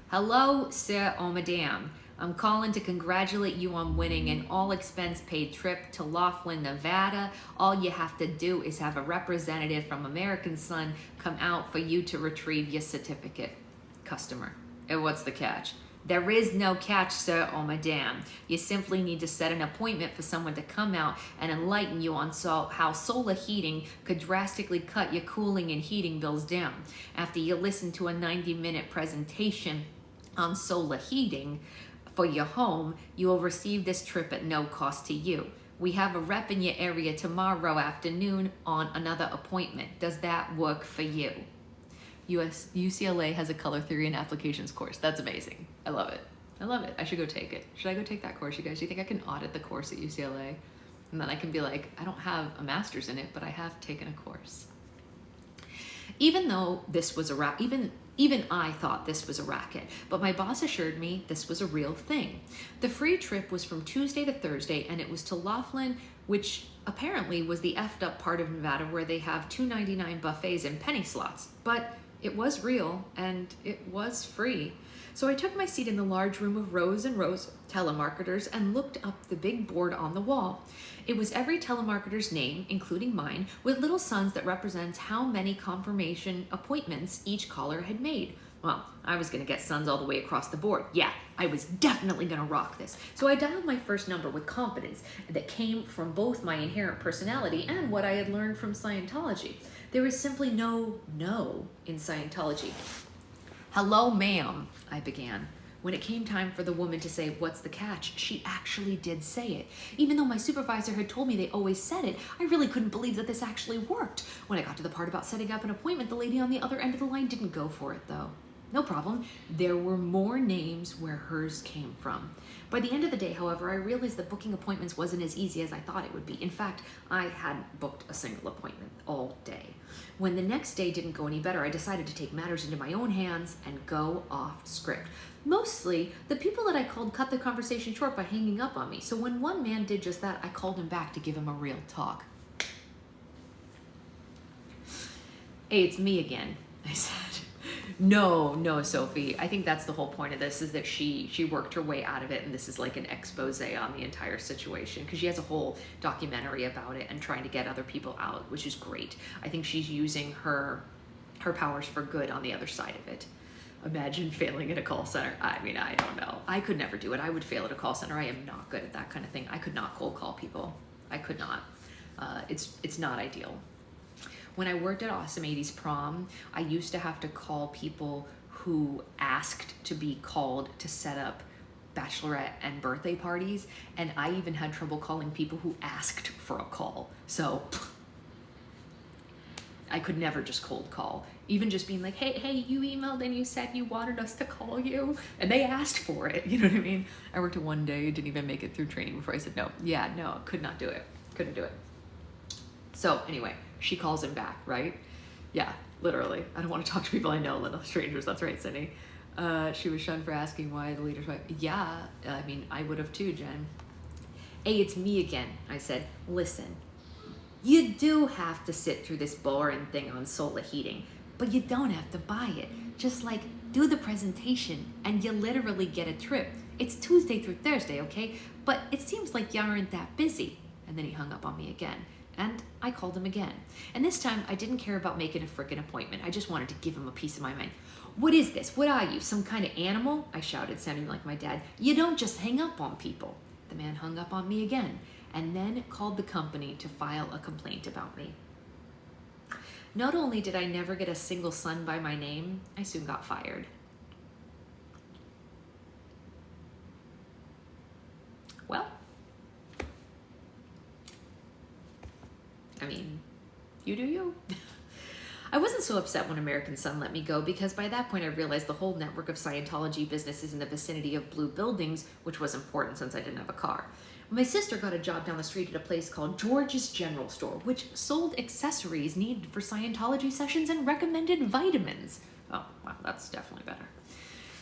"Hello, sir or madame. I'm calling to congratulate you on winning an all-expense-paid trip to Laughlin, Nevada. All you have to do is have a representative from American Sun come out for you to retrieve your certificate." Customer. And what's the catch? "There is no catch, sir or madame. You simply need to set an appointment for someone to come out and enlighten you on how solar heating could drastically cut your cooling and heating bills down. After you listen to a 90-minute presentation on solar heating for your home, you will receive this trip at no cost to you. We have a rep in your area tomorrow afternoon on another appointment. Does that work for you?" UCLA has a color theory and applications course. That's amazing. I love it. I love it. I should go take it. Should I go take that course, you guys? Do you think I can audit the course at UCLA? And then I can be like, I don't have a master's in it, but I have taken a course. Even though this was even I thought this was a racket, but my boss assured me this was a real thing. The free trip was from Tuesday to Thursday, and it was to Laughlin, which apparently was the effed up part of Nevada where they have $2.99 buffets and penny slots. But it was real, and it was free. So I took my seat in the large room of rows and rows of telemarketers and looked up the big board on the wall. It was every telemarketer's name, including mine, with little suns that represents how many confirmation appointments each caller had made. Well, I was gonna get suns all the way across the board. Yeah, I was definitely gonna rock this. So I dialed my first number with confidence that came from both my inherent personality and what I had learned from Scientology. There is simply no in Scientology. "Hello, ma'am," I began. When it came time for the woman to say, "What's the catch?" she actually did say it. Even though my supervisor had told me they always said it, I really couldn't believe that this actually worked. When I got to the part about setting up an appointment, the lady on the other end of the line didn't go for it, though. No problem. There were more names where hers came from. By the end of the day, however, I realized that booking appointments wasn't as easy as I thought it would be. In fact, I hadn't booked a single appointment all day. When the next day didn't go any better, I decided to take matters into my own hands and go off script. Mostly, the people that I called cut the conversation short by hanging up on me. So when one man did just that, I called him back to give him a real talk. Hey, it's me again, I said. No, Sophie. I think that's the whole point of this, is that she worked her way out of it, and this is like an expose on the entire situation, because she has a whole documentary about it and trying to get other people out, which is great. I think she's using her powers for good on the other side of it. Imagine failing at a call center. I mean, I don't know. I could never do it. I would fail at a call center. I am not good at that kind of thing. I could not cold call people. I could not. It's not ideal. When I worked at Awesome 80s Prom, I used to have to call people who asked to be called to set up bachelorette and birthday parties, and I even had trouble calling people who asked for a call. So I could never just cold call. Even just being like, hey, you emailed and you said you wanted us to call you, and they asked for it. You know what I mean? I worked at one day, didn't even make it through training before I said no. Yeah, no, could not do it. Couldn't do it. So anyway, she calls him back, right? Yeah, literally. I don't want to talk to people I know, little strangers. That's right, Cindy. She was shunned for asking why the leader's wife. Yeah, I mean, I would have too, Jen. Hey, it's me again. I said, listen, you do have to sit through this boring thing on solar heating, but you don't have to buy it. Just like do the presentation and you literally get a trip. It's Tuesday through Thursday, okay? But it seems like you aren't that busy. And then he hung up on me again. And I called him again. And this time I didn't care about making a frickin' appointment. I just wanted to give him a piece of my mind. What is this? What are you? Some kind of animal? I shouted, sounding like my dad. You don't just hang up on people. The man hung up on me again, and then called the company to file a complaint about me. Not only did I never get a single son by my name, I soon got fired. Well, I mean, you do you. I wasn't so upset when American Son let me go, because by that point I realized the whole network of Scientology businesses in the vicinity of blue buildings, which was important since I didn't have a car. My sister got a job down the street at a place called George's General Store, which sold accessories needed for Scientology sessions and recommended vitamins. Oh, wow, that's definitely better.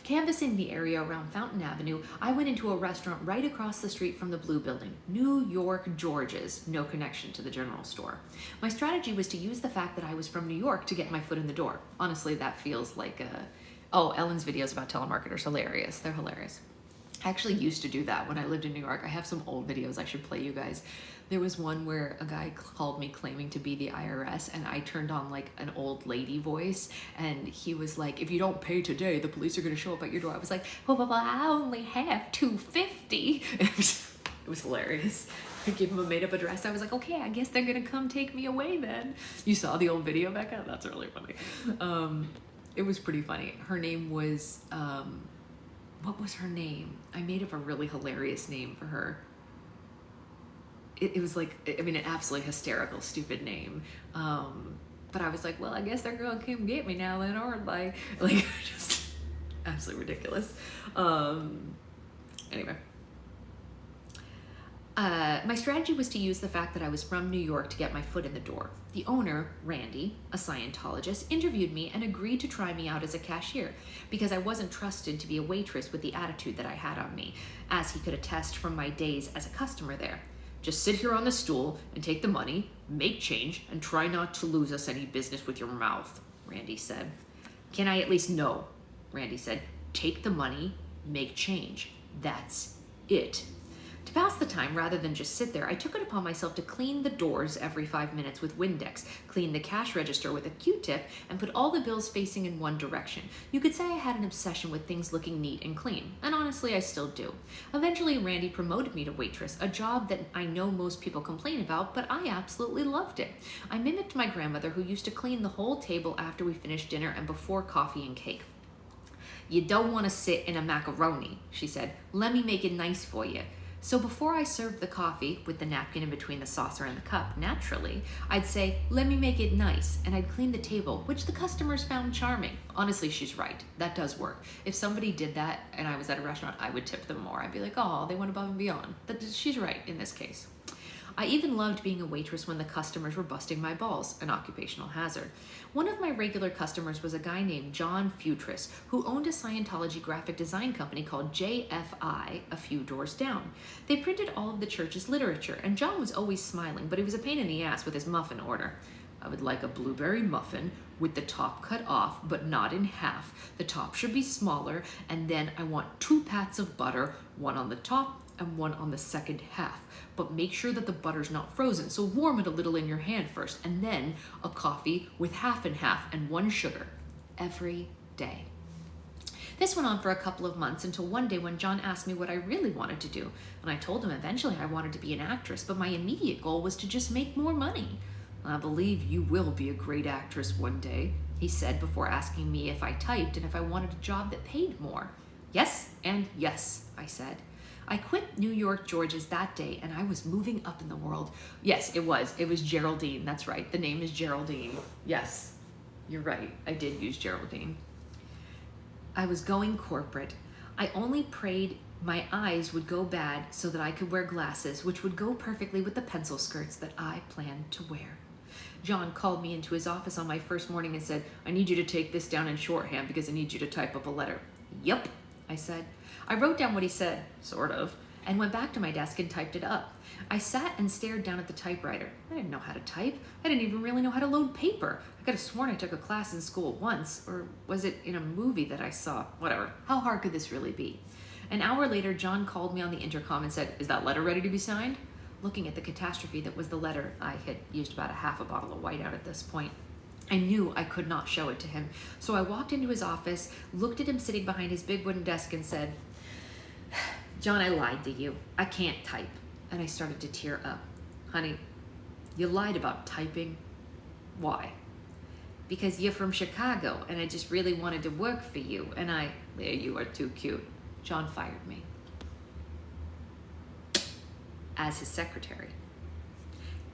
Canvassing the area around Fountain Avenue, I went into a restaurant right across the street from the Blue Building, New York George's, no connection to the general store. My strategy was to use the fact that I was from New York to get my foot in the door. Honestly, that feels like Ellen's videos about telemarketers, hilarious. They're hilarious. I actually used to do that when I lived in New York. I have some old videos I should play you guys. There was one where a guy called me claiming to be the IRS, and I turned on like an old lady voice, and he was like, if you don't pay today, the police are gonna show up at your door. I was like, well, I only have $250. It was hilarious. I gave him a made up address. I was like, okay, I guess they're gonna come take me away then. You saw the old video, Becca? That's really funny. It was pretty funny. Her name was, what was her name? I made up a really hilarious name for her. It was like, I mean, an absolutely hysterical, stupid name. But I was like, well, I guess they're gonna come get me now then, aren't they? Like, just absolutely ridiculous. Anyway. My strategy was to use the fact that I was from New York to get my foot in the door. The owner, Randy, a Scientologist, interviewed me and agreed to try me out as a cashier because I wasn't trusted to be a waitress with the attitude that I had on me, as he could attest from my days as a customer there. Just sit here on the stool and take the money, make change, and try not to lose us any business with your mouth, Randy said. Can I at least know? Randy said. Take the money, make change. That's it. To pass the time, rather than just sit there, I took it upon myself to clean the doors every 5 minutes with Windex, clean the cash register with a Q-tip, and put all the bills facing in one direction. You could say I had an obsession with things looking neat and clean, and honestly, I still do. Eventually, Randy promoted me to waitress, a job that I know most people complain about, but I absolutely loved it. I mimicked my grandmother, who used to clean the whole table after we finished dinner and before coffee and cake. You don't want to sit in a macaroni, she said. Let me make it nice for you. So before I served the coffee, with the napkin in between the saucer and the cup, naturally, I'd say, let me make it nice, and I'd clean the table, which the customers found charming. Honestly, she's right. That does work. If somebody did that and I was at a restaurant, I would tip them more. I'd be like, oh, they went above and beyond. But she's right in this case. I even loved being a waitress when the customers were busting my balls, an occupational hazard. One of my regular customers was a guy named John Futris, who owned a Scientology graphic design company called JFI a few doors down. They printed all of the church's literature, and John was always smiling, but he was a pain in the ass with his muffin order. I would like a blueberry muffin, with the top cut off, but not in half. The top should be smaller, and then I want 2 pats of butter, one on the top and one on the second half. But make sure that the butter's not frozen, so warm it a little in your hand first, and then a coffee with half and half and 1 sugar every day. This went on for a couple of months until one day when John asked me what I really wanted to do. And I told him eventually I wanted to be an actress, but my immediate goal was to just make more money. I believe you will be a great actress one day, he said before asking me if I typed and if I wanted a job that paid more. Yes and yes, I said. I quit New York George's that day and I was moving up in the world. Yes, it was. It was Geraldine. That's right. The name is Geraldine. Yes, you're right. I did use Geraldine. I was going corporate. I only prayed my eyes would go bad so that I could wear glasses, which would go perfectly with the pencil skirts that I planned to wear. John called me into his office on my first morning and said, I need you to take this down in shorthand because I need you to type up a letter. Yep, I said. I wrote down what he said, sort of, and went back to my desk and typed it up. I sat and stared down at the typewriter. I didn't know how to type. I didn't even really know how to load paper. I could have sworn I took a class in school once, or was it in a movie that I saw? Whatever. How hard could this really be? An hour later, John called me on the intercom and said, is that letter ready to be signed? Looking at the catastrophe that was the letter, I had used about a half a bottle of whiteout at this point. I knew I could not show it to him. So I walked into his office, looked at him sitting behind his big wooden desk and said, John, I lied to you. I can't type. And I started to tear up. Honey, you lied about typing. Why? Because you're from Chicago and I just really wanted to work for you. And there, you are too cute. John fired me as his secretary.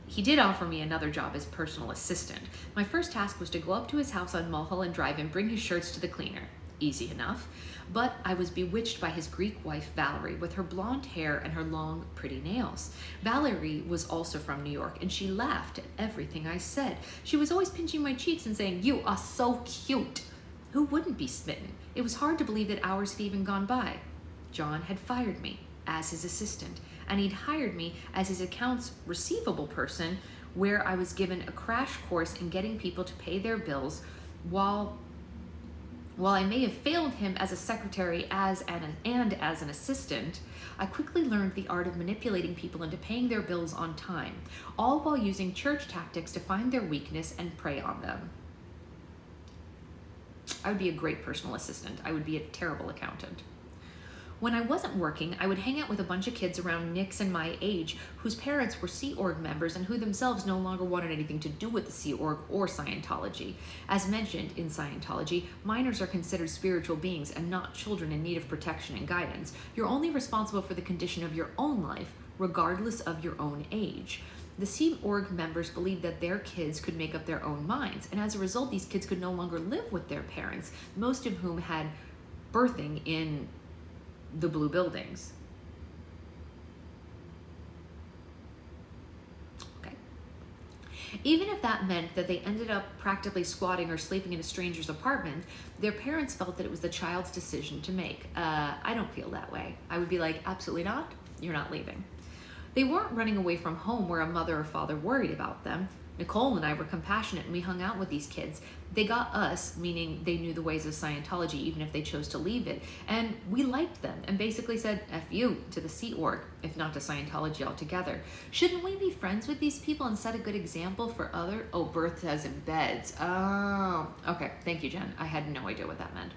He did offer me another job as personal assistant. My first task was to go up to his house on Mulholland Drive and bring his shirts to the cleaner. Easy enough. But I was bewitched by his Greek wife, Valerie, with her blonde hair and her long, pretty nails. Valerie was also from New York, and she laughed at everything I said. She was always pinching my cheeks and saying, you are so cute. Who wouldn't be smitten? It was hard to believe that hours had even gone by. John had fired me as his assistant, and he'd hired me as his accounts receivable person, where I was given a crash course in getting people to pay their bills. While I may have failed him as a secretary and as an assistant, I quickly learned the art of manipulating people into paying their bills on time, all while using church tactics to find their weakness and prey on them. I would be a great personal assistant. I would be a terrible accountant. When I wasn't working, I would hang out with a bunch of kids around Nick's and my age whose parents were Sea Org members and who themselves no longer wanted anything to do with the Sea Org or Scientology. As mentioned in Scientology, minors are considered spiritual beings and not children in need of protection and guidance. You're only responsible for the condition of your own life, regardless of your own age. The Sea Org members believed that their kids could make up their own minds, and as a result, these kids could no longer live with their parents, most of whom had birthing in the blue buildings. Okay. Even if that meant that they ended up practically squatting or sleeping in a stranger's apartment, their parents felt that it was the child's decision to make. I don't feel that way. I would be like, absolutely not. You're not leaving. They weren't running away from home where a mother or father worried about them. Nicole and I were compassionate and we hung out with these kids. They got us, meaning they knew the ways of Scientology even if they chose to leave it. And we liked them and basically said, F you to the Sea Org, if not to Scientology altogether. Shouldn't we be friends with these people and set a good example for other? Oh, birth as in beds. Oh, okay. Thank you, Jen. I had no idea what that meant.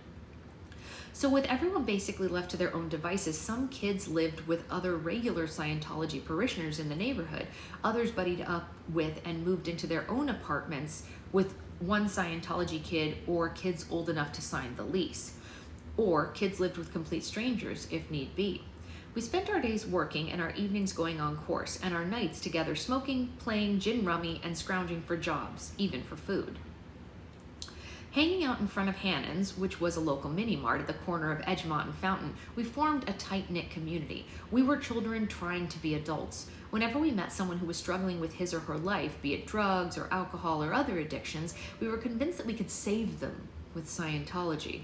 So with everyone basically left to their own devices, some kids lived with other regular Scientology parishioners in the neighborhood. Others buddied up with and moved into their own apartments with one Scientology kid or kids old enough to sign the lease. Or kids lived with complete strangers if need be. We spent our days working and our evenings going on course, and our nights together smoking, playing gin rummy, and scrounging for jobs, even for food. Hanging out in front of Hannon's, which was a local mini-mart at the corner of Edgemont and Fountain, we formed a tight-knit community. We were children trying to be adults. Whenever we met someone who was struggling with his or her life, be it drugs or alcohol or other addictions, we were convinced that we could save them with Scientology.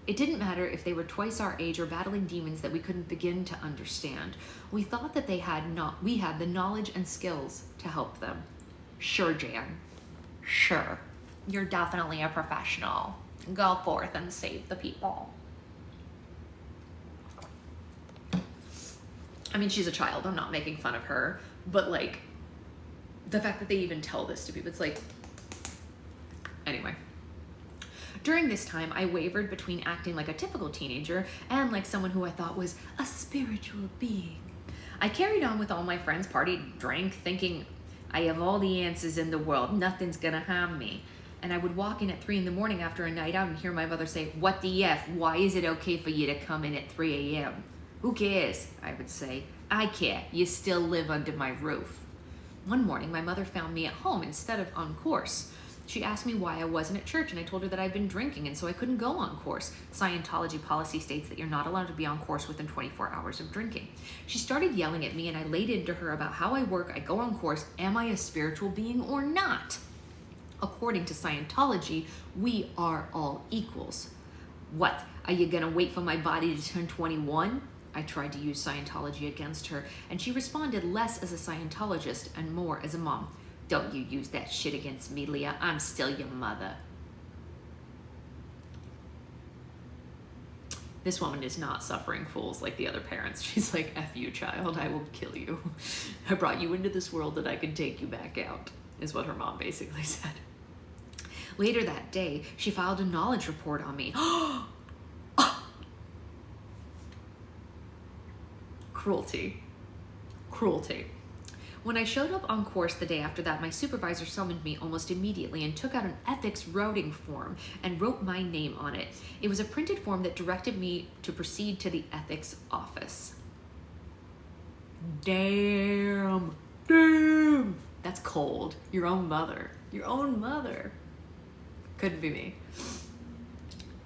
It didn't matter if they were twice our age or battling demons that we couldn't begin to understand. We thought that we had the knowledge and skills to help them. Sure, Jan. Sure. You're definitely a professional. Go forth and save the people. I mean, she's a child. I'm not making fun of her. But, like, the fact that they even tell this to people, it's like... Anyway. During this time, I wavered between acting like a typical teenager and like someone who I thought was a spiritual being. I carried on with all my friends, partied, drank, thinking I have all the answers in the world. Nothing's gonna harm me. And I would walk in at 3 in the morning after a night out and hear my mother say, "What the F? Why is it okay for you to come in at 3 a.m.? Who cares?" I would say. "I care. You still live under my roof." One morning, my mother found me at home instead of on course. She asked me why I wasn't at church, and I told her that I'd been drinking, and so I couldn't go on course. Scientology policy states that you're not allowed to be on course within 24 hours of drinking. She started yelling at me, and I laid into her about how I work, I go on course, am I a spiritual being or not? According to Scientology, we are all equals. What, are you gonna wait for my body to turn 21? I tried to use Scientology against her, and she responded less as a Scientologist and more as a mom. "Don't you use that shit against me, Leah. I'm still your mother." This woman is not suffering fools like the other parents. She's like, "F you, child. I will kill you. I brought you into this world that I can take you back out," is what her mom basically said. Later that day, she filed a knowledge report on me. Cruelty. Cruelty. When I showed up on course the day after that, my supervisor summoned me almost immediately and took out an ethics routing form and wrote my name on it. It was a printed form that directed me to proceed to the ethics office. Damn. Damn. That's cold. Your own mother. Your own mother. Couldn't be me.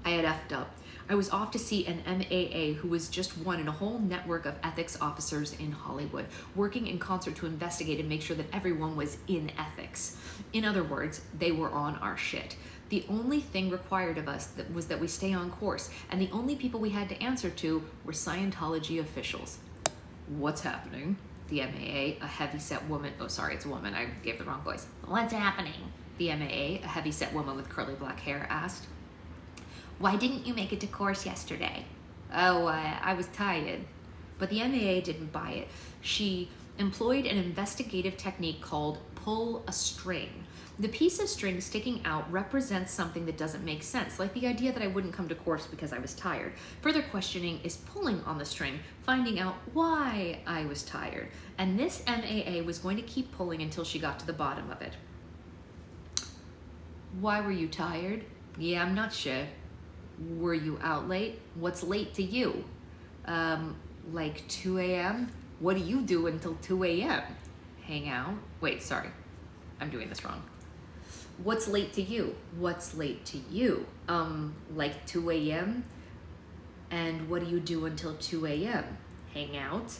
I had effed up. I was off to see an MAA who was just one in a whole network of ethics officers in Hollywood, working in concert to investigate and make sure that everyone was in ethics. In other words, they were on our shit. The only thing required of us was that we stay on course, and the only people we had to answer to were Scientology officials. What's happening? The MAA, a heavy-set woman, oh sorry, it's a woman, I gave the wrong voice. What's happening? The MAA, a heavy-set woman with curly black hair, asked. Why didn't you make it to course yesterday? Oh, I was tired. But the MAA didn't buy it. She employed an investigative technique called pull a string. The piece of string sticking out represents something that doesn't make sense, like the idea that I wouldn't come to course because I was tired. Further questioning is pulling on the string, finding out why I was tired. And this MAA was going to keep pulling until she got to the bottom of it. Why were you tired? Yeah, I'm not sure. Were you out late? What's late to you? Like 2 a.m.? What do you do until 2 a.m.? Hang out? Wait, sorry. I'm doing this wrong. What's late to you? What's late to you? Like 2 a.m.? And what do you do until 2 a.m.? Hang out?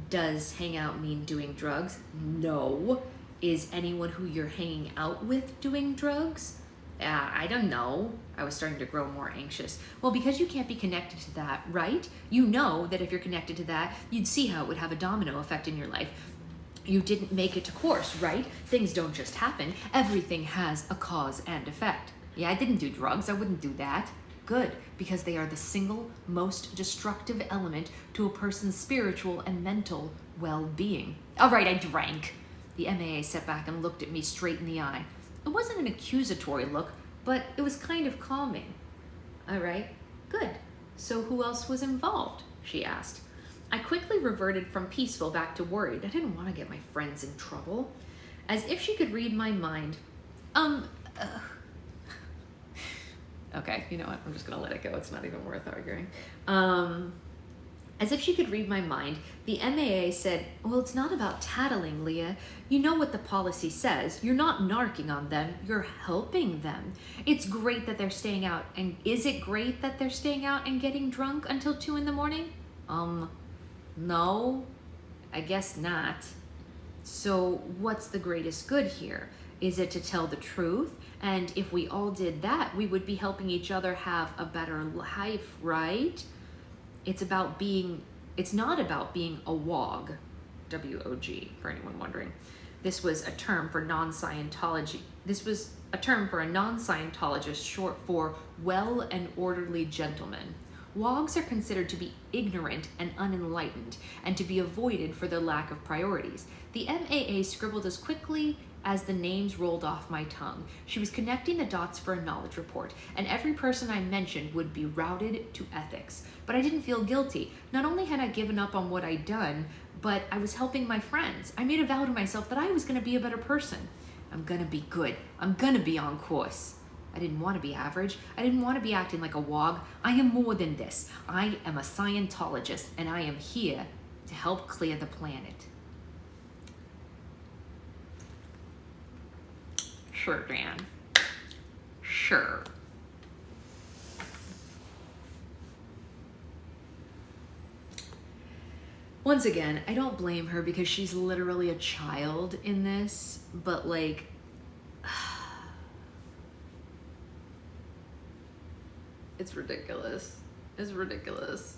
Does hang out mean doing drugs? No. Is anyone who you're hanging out with doing drugs? I don't know. I was starting to grow more anxious. Well, because you can't be connected to that, right? You know that if you're connected to that, you'd see how it would have a domino effect in your life. You didn't make it to course, right? Things don't just happen. Everything has a cause and effect. Yeah, I didn't do drugs. I wouldn't do that. Good, because they are the single most destructive element to a person's spiritual and mental well-being. All right, I drank. The MAA sat back and looked at me straight in the eye. It wasn't an accusatory look, but it was kind of calming. All right, good. So who else was involved? She asked. I quickly reverted from peaceful back to worried. I didn't want to get my friends in trouble. As if she could read my mind. Okay, you know what? I'm just gonna let it go. It's not even worth arguing. As if she could read my mind, the MAA said, well, it's not about tattling, Leah. You know what the policy says. You're not narking on them. You're helping them. It's great that they're staying out. And is it great that they're staying out and getting drunk until 2 in the morning? No, I guess not. So what's the greatest good here? Is it to tell the truth? And if we all did that, we would be helping each other have a better life, right? It's not about being a WOG, W-O-G, for anyone wondering. This was a term for non-Scientology. This was a term for a non-Scientologist, short for well and orderly gentleman. WOGs are considered to be ignorant and unenlightened, and to be avoided for their lack of priorities. The MAA scribbled as quickly as the names rolled off my tongue. She was connecting the dots for a knowledge report, and every person I mentioned would be routed to ethics. But I didn't feel guilty. Not only had I given up on what I'd done, but I was helping my friends. I made a vow to myself that I was gonna be a better person. I'm gonna be good. I'm gonna be on course. I didn't want to be average. I didn't want to be acting like a WOG. I am more than this. I am a Scientologist, and I am here to help clear the planet. Sure, Dan. Sure. Once again, I don't blame her because she's literally a child in this, but like, it's ridiculous. It's ridiculous.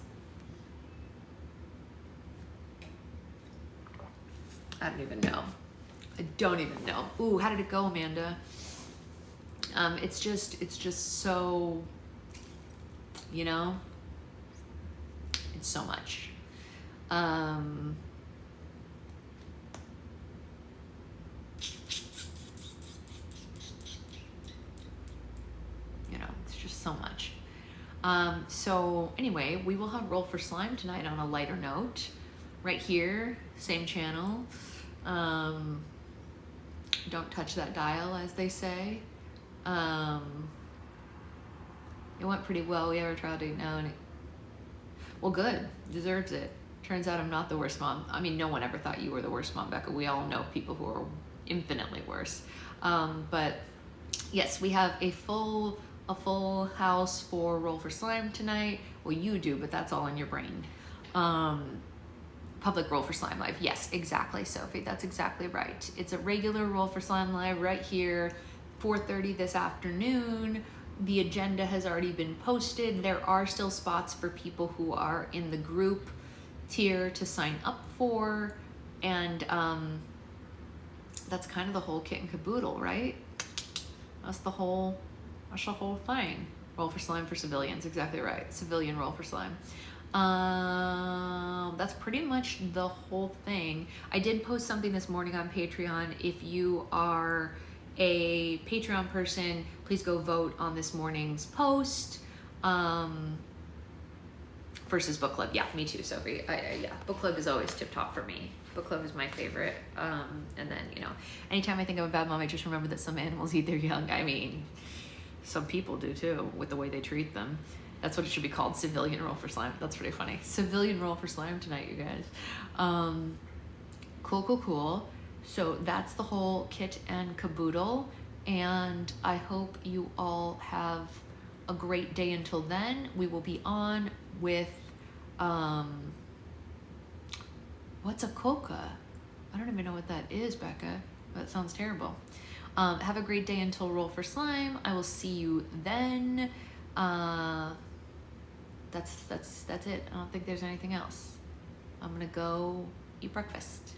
I don't even know. I don't even know. Ooh, how did it go, Amanda? It's just so, you know, it's so much. You know, it's just so much. So anyway, we will have Roll for Slime tonight on a lighter note, right here, same channel. Don't touch that dial, as they say. It went pretty well. We have a trial date now, and well, good. Deserves it. Turns out I'm not the worst mom. I mean, no one ever thought you were the worst mom, Becca. We all know people who are infinitely worse. But yes, we have a full house for Roll for Slime tonight. Well, you do, but that's all in your brain. Public Roll for Slime Live. Yes, exactly, Sophie. That's exactly right. It's a regular Roll for Slime Live right here, 4:30 this afternoon. The agenda has already been posted. There are still spots for people who are in the group tier to sign up for, and that's kind of the whole kit and caboodle, right? That's the whole thing. Roll for Slime for civilians, exactly right. Civilian Roll for Slime. That's pretty much the whole thing. I did post something this morning on Patreon. If you are a Patreon person, please go vote on this morning's post. Versus book club. Yeah, me too, Sophie. Yeah, book club is always tip top for me. Book club is my favorite. And then, you know, anytime I think of a bad mom, I just remember that some animals eat their young. I mean, some people do too, with the way they treat them. That's what it should be called, Civilian Roll for Slime. That's pretty funny. Civilian Roll for Slime tonight, you guys. Cool. So that's the whole kit and caboodle. And I hope you all have a great day until then. We will be on with, what's a coca? I don't even know what that is, Becca. That sounds terrible. Have a great day until Roll for Slime. I will see you then. That's it. I don't think there's anything else. I'm gonna go eat breakfast.